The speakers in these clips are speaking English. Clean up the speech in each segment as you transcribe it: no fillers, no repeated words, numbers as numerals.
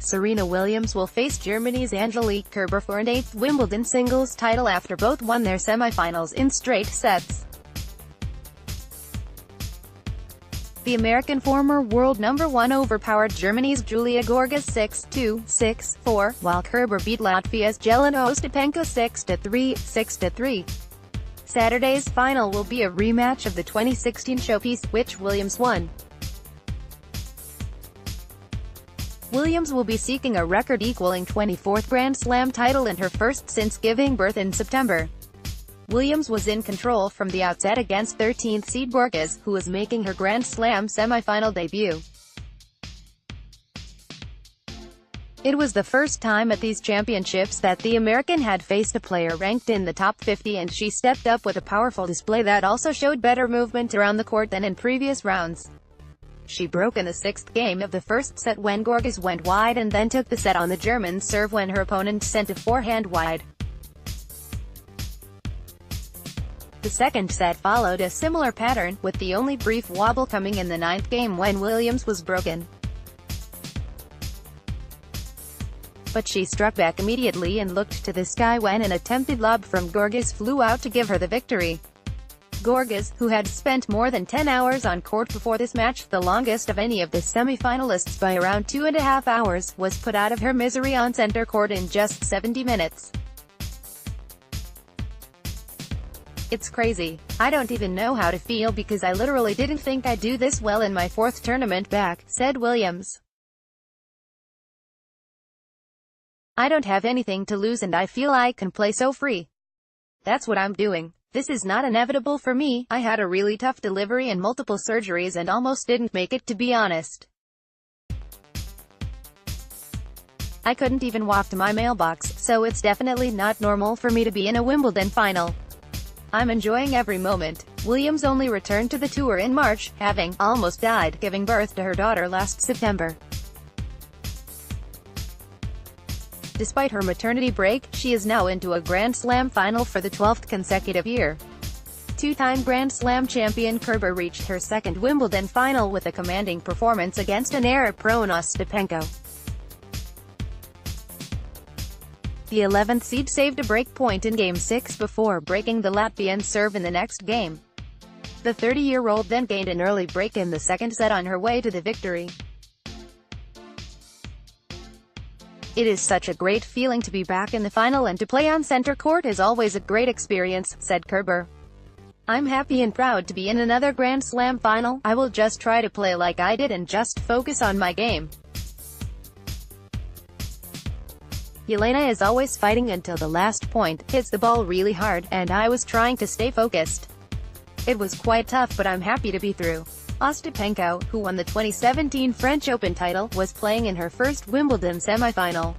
Serena Williams will face Germany's Angelique Kerber for an 8th Wimbledon singles title after both won their semi-finals in straight sets. The American former world number 1 overpowered Germany's Julia Gorges 6-2, 6-4, while Kerber beat Latvia's JelenaOstapenko 6-3, 6-3. Saturday's final will be a rematch of the 2016 showpiece, which Williams won. Williams will be seeking a record-equaling 24th Grand Slam title and her first since giving birth in September. Williams was in control from the outset against 13th seed Gorges, who was making her Grand Slam semi-final debut. It was the first time at these championships that the American had faced a player ranked in the top 50, and she stepped up with a powerful display that also showed better movement around the court than in previous rounds. She broke in the 6th game of the first set when Gorges went wide and then took the set on the German serve when her opponent sent a forehand wide. The second set followed a similar pattern, with the only brief wobble coming in the 9th game when Williams was broken. But she struck back immediately and looked to the sky when an attempted lob from Gorges flew out to give her the victory. Gorges, who had spent more than 10 hours on court before this match, the longest of any of the semi-finalists by around 2.5 hours, was put out of her misery on center court in just 70 minutes. "It's crazy. I don't even know how to feel because I literally didn't think I'd do this well in my 4th tournament back," said Williams. "I don't have anything to lose and I feel I can play so free. That's what I'm doing. This is not inevitable for me. I had a really tough delivery and multiple surgeries and almost didn't make it, to be honest. I couldn't even walk to my mailbox, so it's definitely not normal for me to be in a Wimbledon final. I'm enjoying every moment." Williams only returned to the tour in March, having almost died giving birth to her daughter last September. Despite her maternity break, she is now into a Grand Slam final for the 12th consecutive year. Two-time Grand Slam champion Kerber reached her 2nd Wimbledon final with a commanding performance against an error-prone Ostapenko. The 11th seed saved a break point in Game 6 before breaking the Latvian serve in the next game. The 30-year-old then gained an early break in the 2nd set on her way to the victory. "It is such a great feeling to be back in the final, and to play on center court is always a great experience," said Kerber. "I'm happy and proud to be in another Grand Slam final. I will just try to play like I did and just focus on my game. Jelena is always fighting until the last point, hits the ball really hard, and I was trying to stay focused. It was quite tough, but I'm happy to be through." Ostapenko, who won the 2017 French Open title, was playing in her first Wimbledon semifinal.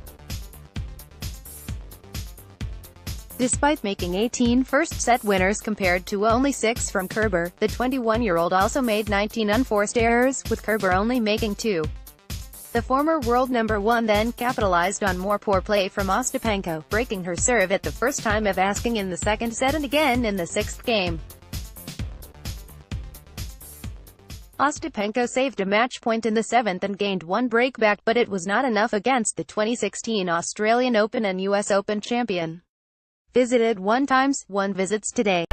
Despite making 18 first-set winners compared to only 6 from Kerber, the 21-year-old also made 19 unforced errors, with Kerber only making 2. The former world number 1 then capitalized on more poor play from Ostapenko, breaking her serve at the first time of asking in the 2nd set and again in the 6th game. Ostapenko saved a match point in the 7th and gained 1 break back, but it was not enough against the 2016 Australian Open and US Open champion. Visited 1 times, 1 visits today.